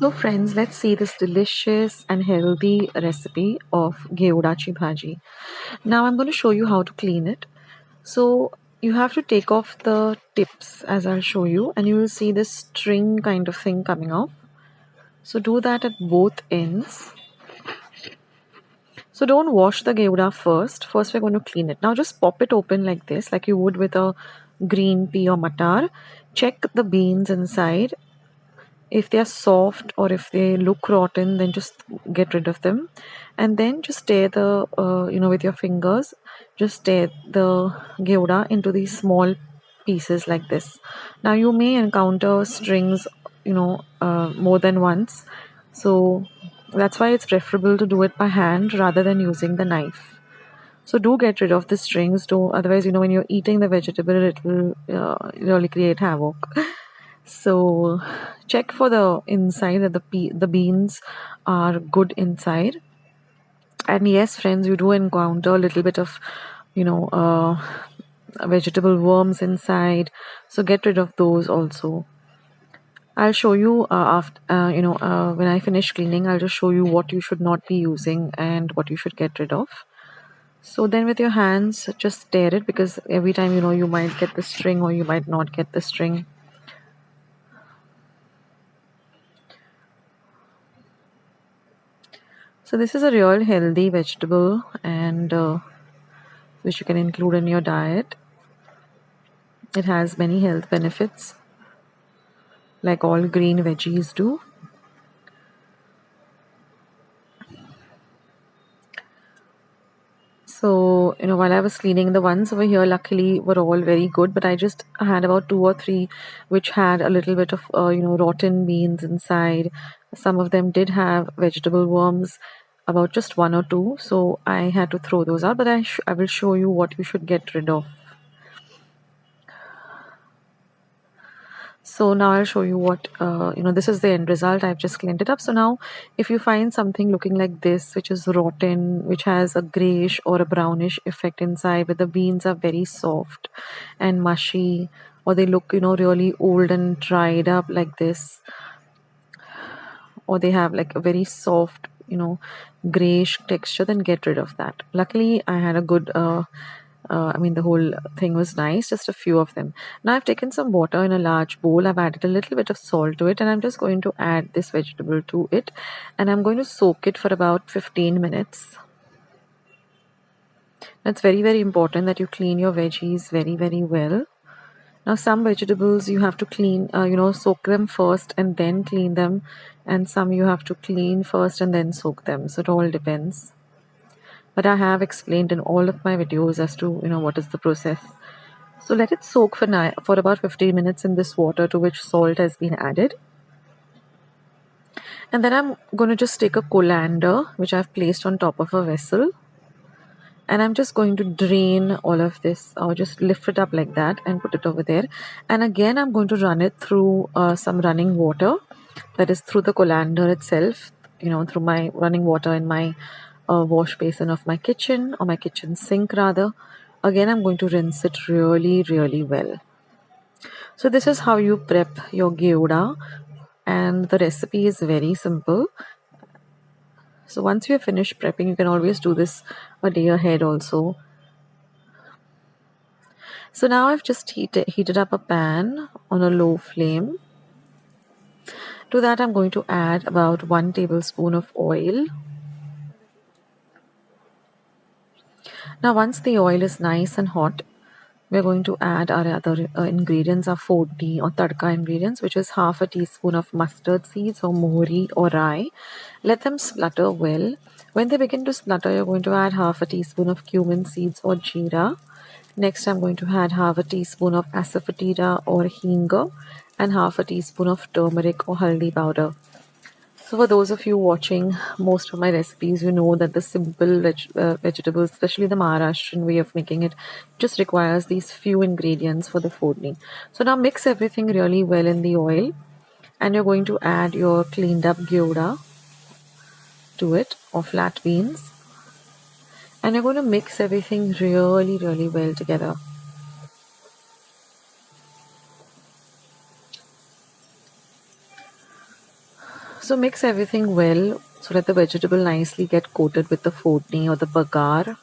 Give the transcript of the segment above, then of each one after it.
So friends, let's see this delicious and healthy recipe of Geudachi Bhaji. Now I'm going to show you how to clean it. So you have to take off the tips as I'll show you, and you will see this string kind of thing coming off. So do that at both ends. So don't wash the Geuda first. First we're going to clean it. Now just pop it open like this, like you would with a green pea or matar. Check the beans inside. If they are soft or if they look rotten, then just get rid of them, and then just tear the with your fingers, just tear the gouda into these small pieces like this. Now you may encounter strings more than once, so that's why it's preferable to do it by hand rather than using the knife. So do get rid of the strings, do otherwise when you're eating the vegetable, it will really create havoc. So check for the inside that the beans are good inside. And yes, friends, you do encounter a little bit of you know uh, vegetable worms inside. So get rid of those also. I'll show you after when I finish cleaning. I'll just show you what you should not be using and what you should get rid of. So then with your hands, just stir it, because every time you might get the string or you might not get the string. So this is a real healthy vegetable, and which you can include in your diet. It has many health benefits, like all green veggies do. So while I was cleaning, the ones over here luckily were all very good, but I just had about 2 or 3 which had a little bit of rotten beans inside. Some of them did have vegetable worms, about just 1 or 2, so I had to throw those out, but I will show you what you should get rid of. So now I'll show you what this is the end result. I've just cleaned it up. So now if you find something looking like this, which is rotten, which has a grayish or a brownish effect inside, but the beans are very soft and mushy, or they look really old and dried up like this, or they have like a very soft grayish texture, then get rid of that. Luckily I had a good the whole thing was nice, just a few of them. Now I've taken some water in a large bowl. I've added a little bit of salt to it, and I'm just going to add this vegetable to it, and I'm going to soak it for about 15 minutes. It's very, very important that you clean your veggies very, very well. Now some vegetables you have to clean, soak them first and then clean them, and some you have to clean first and then soak them. So it all depends. But I have explained in all of my videos as to what is the process. So let it soak for about 15 minutes in this water to which salt has been added. And then I'm going to just take a colander which I've placed on top of a vessel. And I'm just going to drain all of this, or just lift it up like that and put it over there. And again, I'm going to run it through some running water, that is through the colander itself, through my running water in my wash basin of my kitchen, or my kitchen sink rather. Again, I'm going to rinse it really, really well. So this is how you prep your geuda, and the recipe is very simple. So once you have finished prepping, you can always do this a day ahead also. So now I've just heated up a pan on a low flame. To that I'm going to add about 1 tablespoon of oil. Now once the oil is nice and hot, we're going to add our other ingredients, our 40 or tadka ingredients, which is half a teaspoon of mustard seeds or mori or rye. Let them splutter well. When they begin to splutter, you're going to add half a teaspoon of cumin seeds or jeera. Next, I'm going to add half a teaspoon of asafoetida or hinga, and half a teaspoon of turmeric or haldi powder. So for those of you watching most of my recipes, you know that the simple vegetables, especially the Maharashtrian way of making it, just requires these few ingredients for the foodni. So now mix everything really well in the oil, and you're going to add your cleaned up geuda to it, or flat beans, and you're going to mix everything really, really well together. So So mix everything well so that the vegetable nicely get coated with the fodni or the bagar.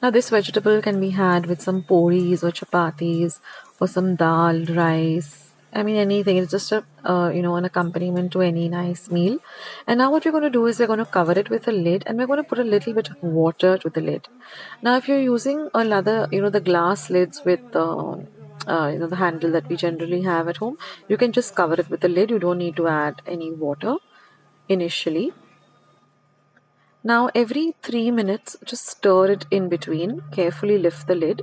Now this vegetable can be had with some puris or chapatis or some dal, rice. I mean anything. It's just a an accompaniment to any nice meal. And now what we're going to do is we're going to cover it with a lid and we're going to put a little bit of water to the lid. Now if you're using a leather, the glass lids with the handle that we generally have at home, you can just cover it with a lid. You don't need to add any water initially. Now every 3 minutes, just stir it in between. Carefully lift the lid.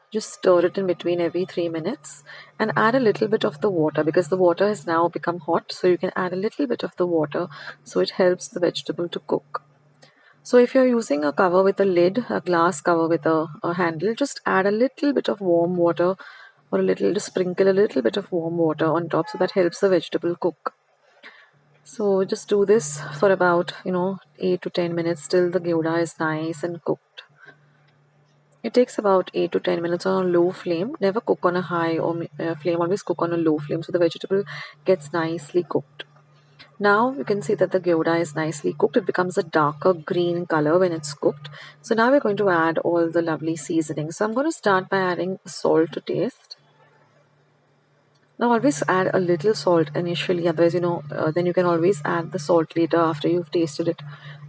Just stir it in between every 3 minutes and add a little bit of the water because the water has now become hot. So you can add a little bit of the water so it helps the vegetable to cook. So if you're using a cover with a lid, a glass cover with a handle, just add a little bit of warm water or just sprinkle a little bit of warm water on top so that helps the vegetable cook. So just do this for about 8 to 10 minutes till the gouda is nice and cooked. It takes about 8 to 10 minutes on a low flame. Never cook on a high or flame, always cook on a low flame so the vegetable gets nicely cooked. Now you can see that the gouda is nicely cooked. It becomes a darker green color when it's cooked. So now we're going to add all the lovely seasonings. So I'm going to start by adding salt to taste. Now always add a little salt initially, otherwise then you can always add the salt later after you've tasted it.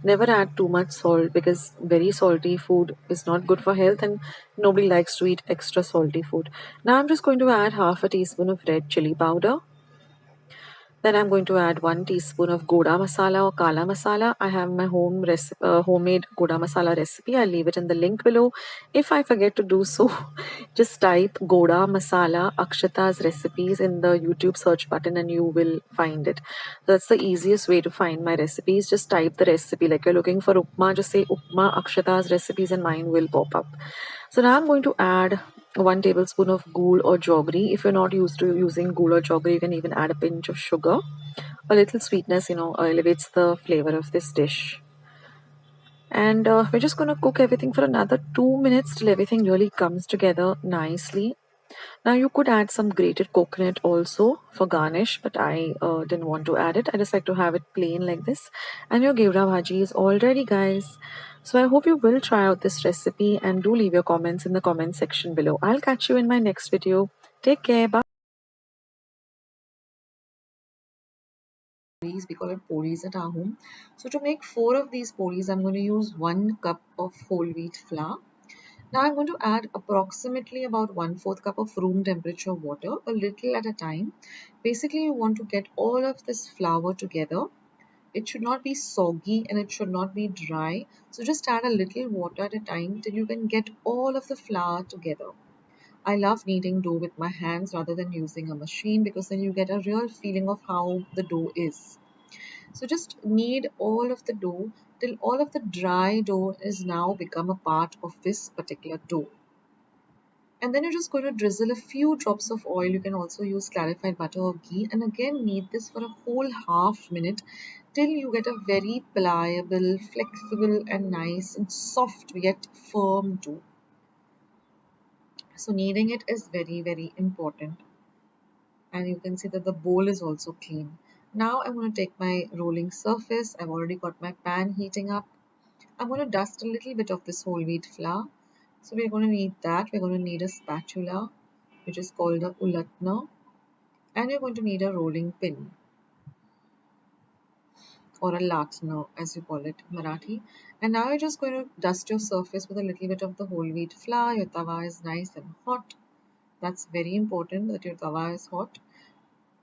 Never add too much salt because very salty food is not good for health and nobody likes to eat extra salty food. Now I'm just going to add half a teaspoon of red chili powder. Then I'm going to add 1 teaspoon of Goda Masala or Kala Masala. I have my homemade Goda Masala recipe. I'll leave it in the link below. If I forget to do so, just type Goda Masala Akshata's recipes in the YouTube search button and you will find it. That's the easiest way to find my recipes. Just type the recipe. Like you're looking for Upma, just say Upma Akshata's recipes and mine will pop up. So now I'm going to add 1 tablespoon of ghee or jaggery. If you're not used to using ghee or jaggery, you can even add a pinch of sugar. A little sweetness, elevates the flavor of this dish. And we're just going to cook everything for another 2 minutes till everything really comes together nicely. Now you could add some grated coconut also for garnish, but I didn't want to add it. I just like to have it plain like this. And your gevra bhaji is all ready, guys. So I hope you will try out this recipe and do leave your comments in the comment section below. I'll catch you in my next video. Take care. Bye. We call it poris at our home. So to make 4 of these poris, I'm going to use 1 cup of whole wheat flour. Now I'm going to add approximately about 1/4 cup of room temperature water, a little at a time. Basically, you want to get all of this flour together. It should not be soggy and it should not be dry. So just add a little water at a time till you can get all of the flour together. I love kneading dough with my hands rather than using a machine because then you get a real feeling of how the dough is. So just knead all of the dough till all of the dry dough is now become a part of this particular dough. And then you're just going to drizzle a few drops of oil. You can also use clarified butter or ghee and again knead this for a whole half minute till you get a very pliable, flexible and nice and soft yet firm dough. So kneading it is very, very important. And you can see that the bowl is also clean. Now I'm going to take my rolling surface. I've already got my pan heating up. I'm going to dust a little bit of this whole wheat flour. So we're going to need that. We're going to need a spatula, which is called a ulatna. And you're going to need a rolling pin or a latna, as you call it in Marathi. And now you're just going to dust your surface with a little bit of the whole wheat flour. Your tawa is nice and hot. That's very important that your tawa is hot.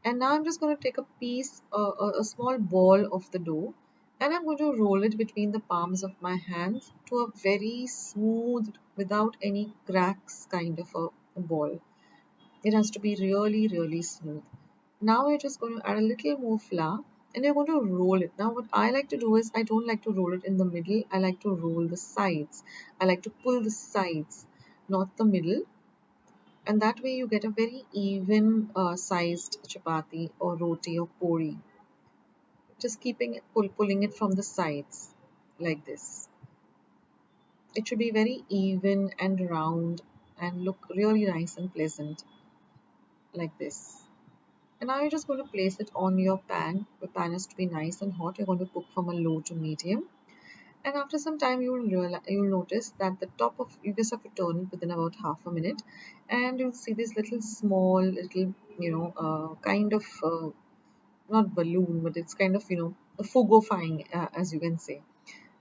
And now I'm just going to take a piece, a small ball of the dough, and I'm going to roll it between the palms of my hands to a very smooth, without any cracks kind of a ball. It has to be really, really smooth. Now we're just going to add a little more flour and you're going to roll it. Now what I like to do is I don't like to roll it in the middle. I like to roll the sides. I like to pull the sides, not the middle. And that way you get a very even sized chapati or roti or puri. Just keeping it, pulling it from the sides like this. It should be very even and round and look really nice and pleasant. like this. And now you're just going to place it on your pan. The pan is to be nice and hot. You're going to cook from a low to medium. And after some time, you'll notice that the top of you just have to turn it within about half a minute, and you'll see this little small little kind of not balloon, but it's kind of a fugofying, as you can say.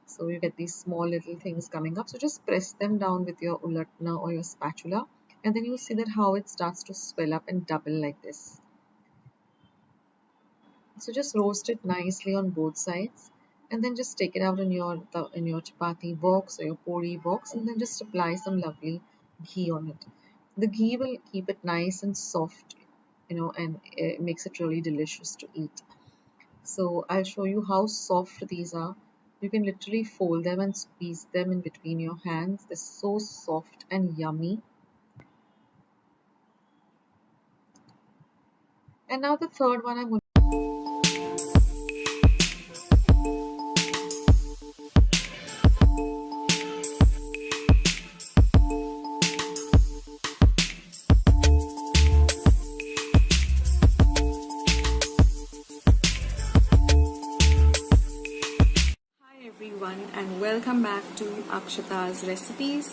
So you get these small little things coming up. So just press them down with your ulatna or your spatula, and then you see that how it starts to swell up and double like this. So just roast it nicely on both sides, and then just take it out in your chapati box or your puri box, and then just apply some lovely ghee on it. The ghee will keep it nice and soft, and it makes it really delicious to eat. So I'll show you how soft these are. You can literally fold them and squeeze them in between your hands. They're so soft and yummy. And now the third one I'm going. Hi everyone and welcome back to Akshata's Recipes.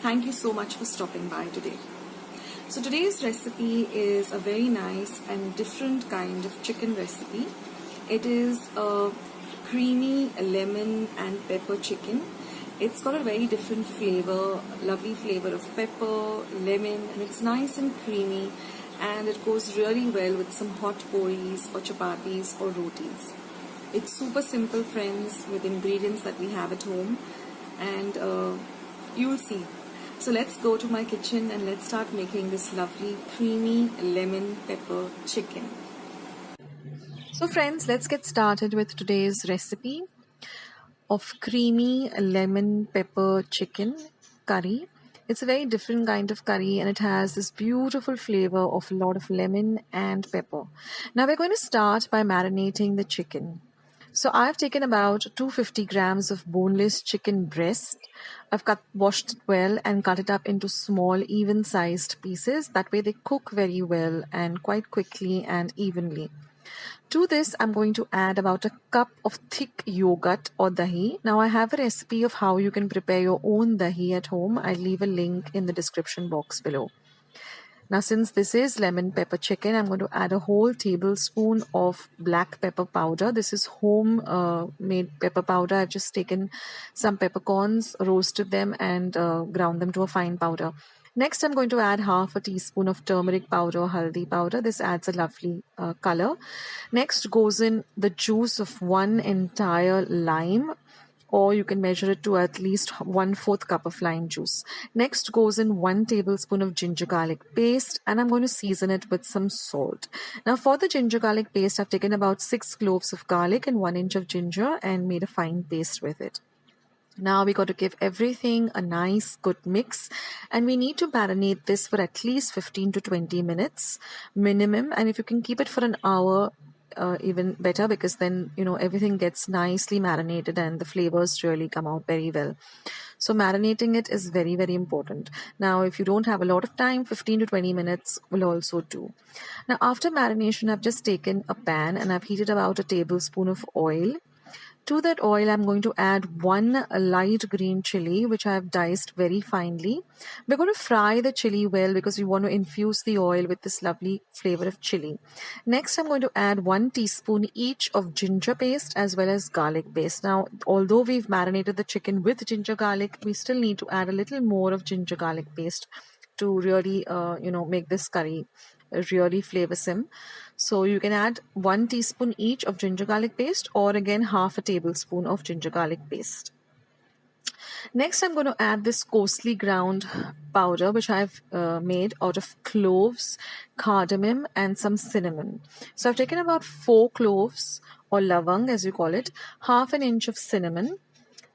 Thank you so much for stopping by today. So today's recipe is a very nice and different kind of chicken recipe. It is a creamy lemon and pepper chicken. It's got a very different flavor, lovely flavor of pepper, lemon, and it's nice and creamy, and it goes really well with some hot puris or chapatis or rotis. It's super simple, friends, with ingredients that we have at home, and you'll see. So let's go to my kitchen and let's start making this lovely creamy lemon pepper chicken. So friends, let's get started with today's recipe of creamy lemon pepper chicken curry. It's a very different kind of curry, and it has this beautiful flavor of a lot of lemon and pepper. Now we're going to start by marinating the chicken. So I've taken about 250 grams of boneless chicken breast. I've washed it well and cut it up into small, even-sized pieces. That way they cook very well and quite quickly and evenly. To this, I'm going to add about a cup of thick yogurt or dahi. Now I have a recipe of how you can prepare your own dahi at home. I'll leave a link in the description box below. Now, since this is lemon pepper chicken, I'm going to add a whole tablespoon of black pepper powder. This is home made pepper powder. I've just taken some peppercorns, roasted them, and ground them to a fine powder. Next, I'm going to add half a teaspoon of turmeric powder or haldi powder. This adds a lovely color. Next goes in the juice of one entire lime, or you can measure it to at least 1/4 cup of lime juice. Next goes in 1 tablespoon of ginger garlic paste, and I'm going to season it with some salt. Now for the ginger garlic paste, I've taken about 6 cloves of garlic and 1 inch of ginger and made a fine paste with it. Now we got to give everything a nice good mix, and we need to marinate this for at least 15 to 20 minutes minimum, and if you can keep it for an hour, even better, because then everything gets nicely marinated and the flavors really come out very well. So marinating it is very, very important. Now if you don't have a lot of time, 15 to 20 minutes will also do. Now after marination, I've just taken a pan and I've heated about a tablespoon of oil. To that oil, I'm going to add 1 light green chili, which I have diced very finely. We're going to fry the chili well because we want to infuse the oil with this lovely flavor of chili. Next, I'm going to add 1 teaspoon each of ginger paste as well as garlic paste. Now, although we've marinated the chicken with ginger garlic, we still need to add a little more of ginger garlic paste to really, make this curry really flavorsome. So you can add 1 teaspoon each of ginger garlic paste, or again half a tablespoon of ginger garlic paste. Next, I'm going to add this coarsely ground powder, which I've made out of cloves, cardamom, and some cinnamon. So I've taken about 4 cloves, or lavang as you call it, half an inch of cinnamon,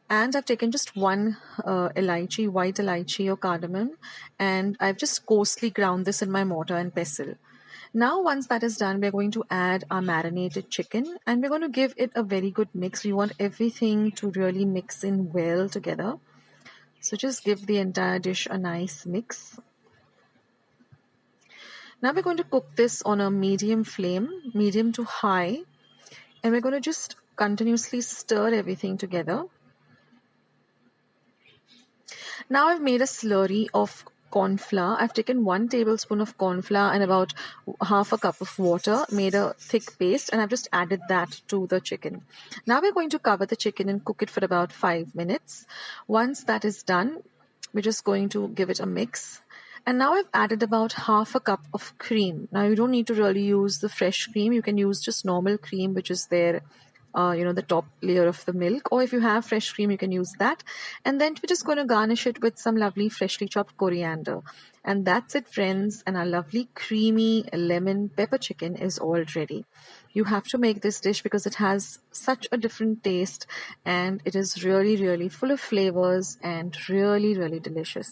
and I've taken just 1 elaichi, white elaichi or cardamom, and I've just coarsely ground this in my mortar and pestle. Now once that is done, we're going to add our marinated chicken, and we're going to give it a very good mix. We want everything to really mix in well together. So just give the entire dish a nice mix. Now we're going to cook this on a medium flame, medium to high, and we're going to just continuously stir everything together. Now I've made a slurry of corn flour. I've taken 1 tablespoon of corn flour and about half a cup of water, made a thick paste, and I've just added that to the chicken. Now we're going to cover the chicken and cook it for about 5 minutes. Once that is done, we're just going to give it a mix. And now I've added about half a cup of cream. Now you don't need to really use the fresh cream. You can use just normal cream, which is there, the top layer of the milk, or if you have fresh cream, you can use that. And then we're just going to garnish it with some lovely freshly chopped coriander. And that's it, friends. And our lovely creamy lemon pepper chicken is all ready. You have to make this dish because it has such a different taste, and it is really, really full of flavors and really, really delicious.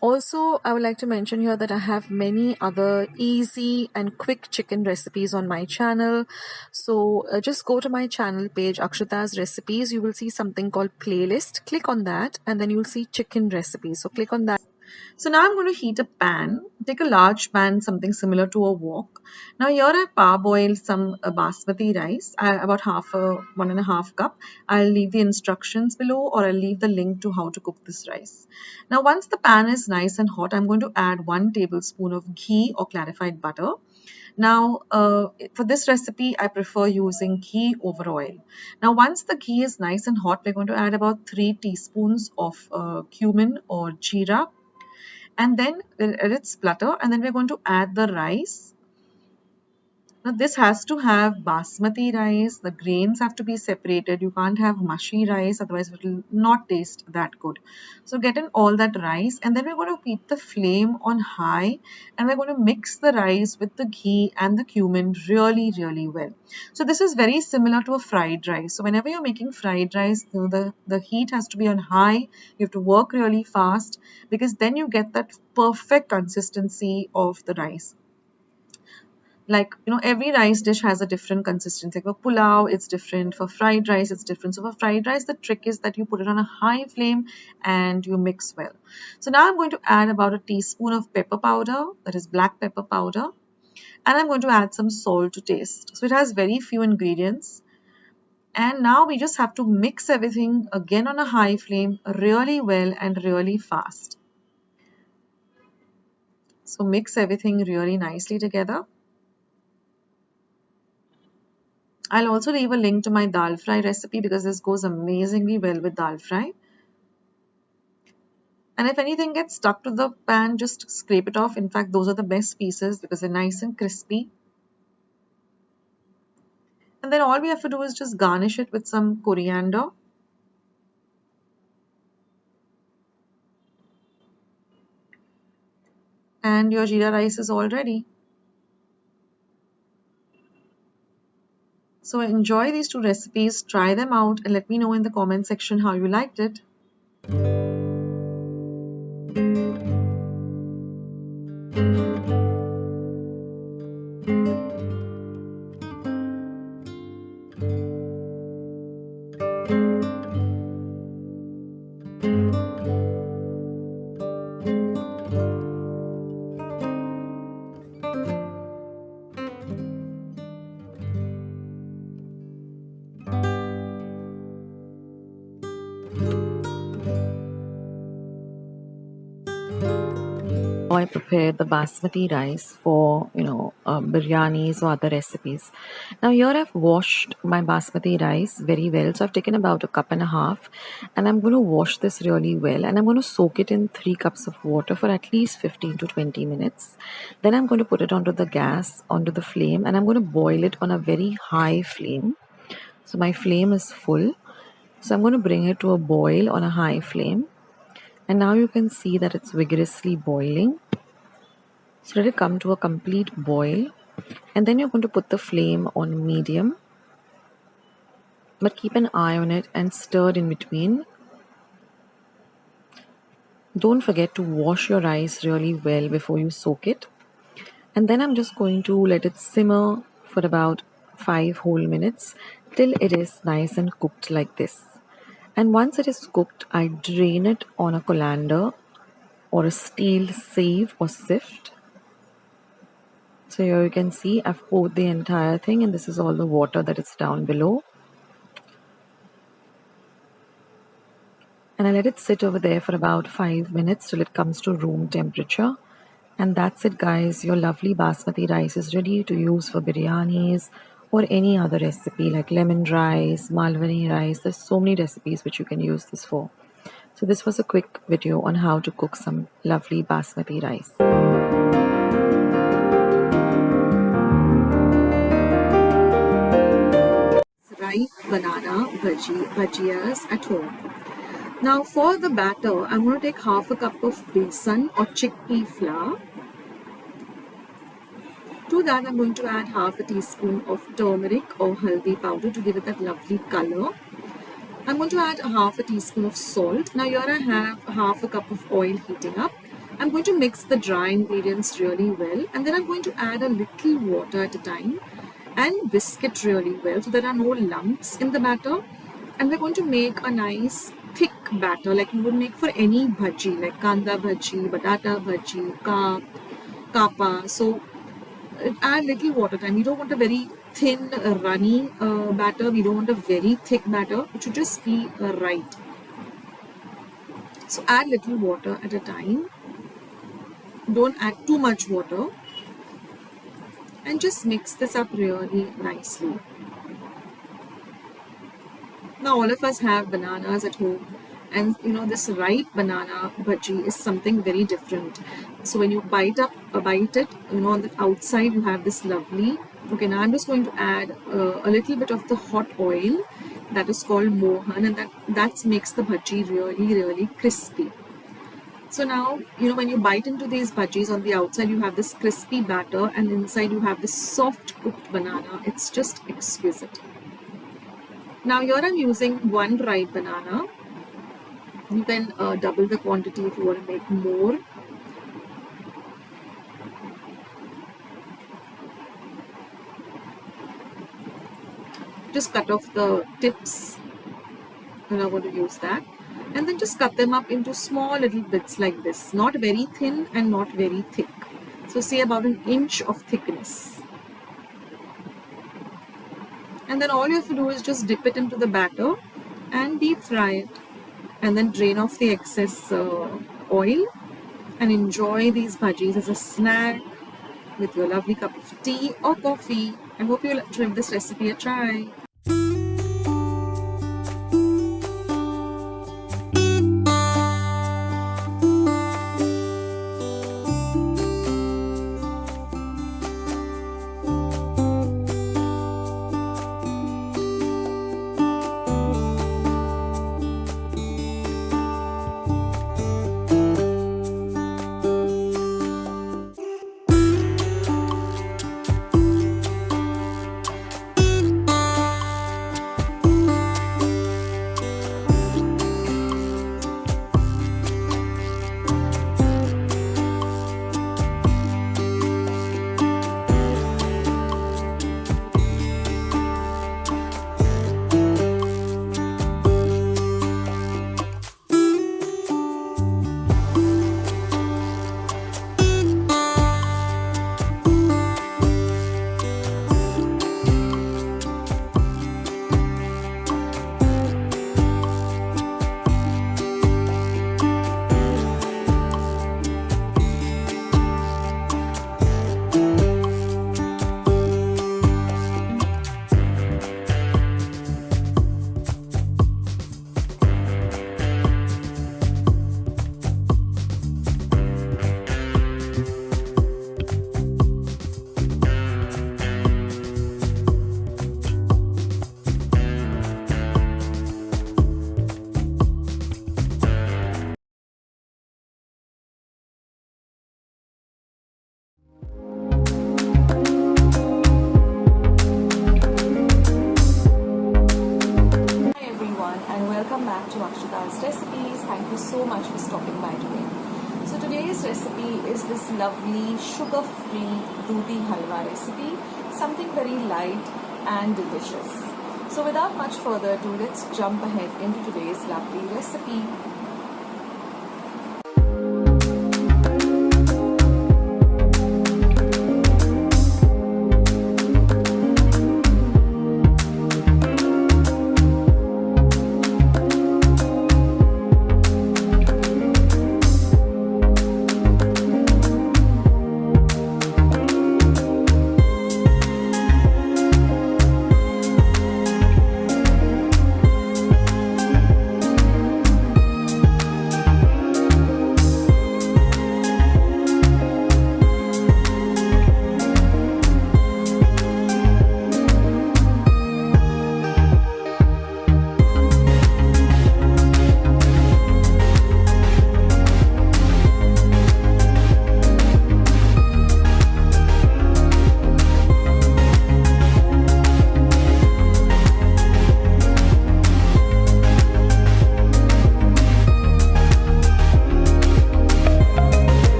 Also, I would like to mention here that I have many other easy and quick chicken recipes on my channel. So just go to my channel page, Akshata's Recipes. You will see something called playlist. Click on that and then you'll see chicken recipes. So click on that. So now I'm going to heat a pan. Take a large pan, something similar to a wok. Now here I parboiled some basmati rice, about 1.5 cup. I'll leave the instructions below, or I'll leave the link to how to cook this rice. Now once the pan is nice and hot, I'm going to add 1 tablespoon of ghee or clarified butter. Now, for this recipe, I prefer using ghee over oil. Now, once the ghee is nice and hot, we're going to add about 3 teaspoons of cumin or jeera, and then let it splutter, and then we're going to add the rice. Now this has to have basmati rice. The grains have to be separated. You can't have mushy rice, otherwise it will not taste that good. So get in all that rice, and then we're going to keep the flame on high, and we're going to mix the rice with the ghee and the cumin really, really well. So this is very similar to a fried rice. So whenever you're making fried rice, the heat has to be on high. You have to work really fast, because then you get that perfect consistency of the rice. Like, every rice dish has a different consistency. Like for pulao, it's different. For fried rice, it's different. So for fried rice, the trick is that you put it on a high flame and you mix well. So now I'm going to add about a teaspoon of pepper powder, that is black pepper powder. And I'm going to add some salt to taste. So it has very few ingredients. And now we just have to mix everything again on a high flame really well and really fast. So mix everything really nicely together. I'll also leave a link to my dal fry recipe, because this goes amazingly well with dal fry. And if anything gets stuck to the pan, just scrape it off. In fact, those are the best pieces because they're nice and crispy. And then all we have to do is just garnish it with some coriander. And your jeera rice is all ready. So enjoy these 2 recipes, try them out, and let me know in the comment section how you liked it. I prepared the basmati rice for biryanis or other recipes. Now here I've washed my basmati rice very well. So I've taken about 1.5 cups, and I'm going to wash this really well, and I'm going to soak it in 3 cups of water for at least 15 to 20 minutes. Then I'm going to put it onto the gas, onto the flame, and I'm going to boil it on a very high flame. So my flame is full. So I'm going to bring it to a boil on a high flame. And now you can see that it's vigorously boiling. So let it come to a complete boil, and then you're going to put the flame on medium, but keep an eye on it and stir in between. Don't forget to wash your rice really well before you soak it. And then I'm just going to let it simmer for about 5 whole minutes till it is nice and cooked like this. And once it is cooked, I drain it on a colander or a steel sieve or sift. So here you can see I've poured the entire thing, and this is all the water that is down below. And I let it sit over there for about 5 minutes till it comes to room temperature. And that's it, guys. Your lovely basmati rice is ready to use for biryanis or any other recipe like lemon rice, malwani rice. There's so many recipes which you can use this for. So this was a quick video on how to cook some lovely basmati rice. Ripe banana bhajias at home. Now for the batter, I'm going to take half a cup of besan or chickpea flour. To that, I'm going to add half a teaspoon of turmeric or haldi powder to give it that lovely color. I'm going to add half a teaspoon of salt. Now here I have half a cup of oil heating up. I'm going to mix the dry ingredients really well, and then I'm going to add a little water at a time and whisk it really well so there are no lumps in the batter. And we're going to make a nice thick batter like you would make for any bhaji, like kanda bhaji, batata bhaji, kapa. So add little water time. We don't want a very thin, runny batter. We don't want a very thick batter. It should just be right. So add little water at a time. Don't add too much water. And just mix this up really nicely. Now all of us have bananas at home, and this ripe banana bhaji is something very different. So when you bite it, on the outside you have this lovely. Okay, now I'm just going to add a little bit of the hot oil that is called mohan, and that makes the bhaji really crispy. So now, when you bite into these bhajis, on the outside you have this crispy batter and inside you have this soft cooked banana. It's just exquisite. Now here I'm using one ripe banana. You can double the quantity if you want to make more. Just cut off the tips. And I'm going to use that. And then just cut them up into small little bits like this. Not very thin and not very thick. So say about an inch of thickness. And then all you have to do is just dip it into the batter and deep fry it. And then drain off the excess oil and enjoy these bhajis as a snack with your lovely cup of tea or coffee. I hope you'll give this recipe a try. So much for stopping by today. So today's recipe is this lovely sugar-free Dudhi halwa recipe, something very light and delicious. So without much further ado, let's jump ahead into today's lovely recipe.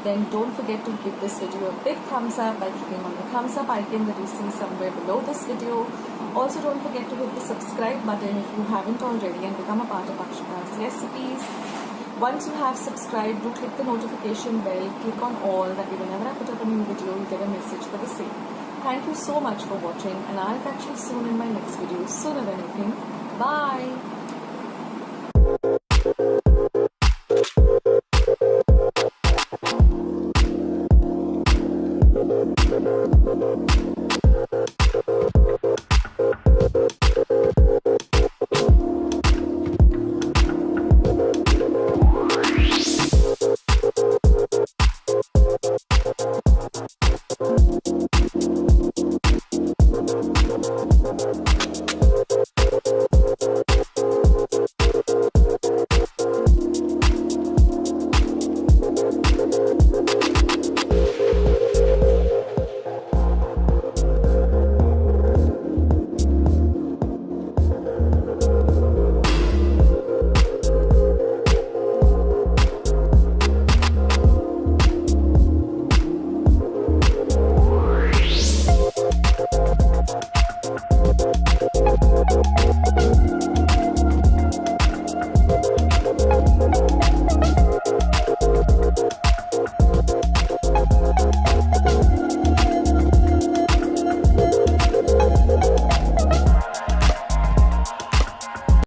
then don't forget to give this video a big thumbs up by clicking on the thumbs up icon that you see somewhere below this video. Also, don't forget to hit the subscribe button if you haven't already and become a part of Akshata's recipes. Once you have subscribed, do click the notification bell, click on all, that way whenever I put up a new video, you get a message for the same. Thank you so much for watching, and I'll catch you soon in my next video, sooner than you think. Bye!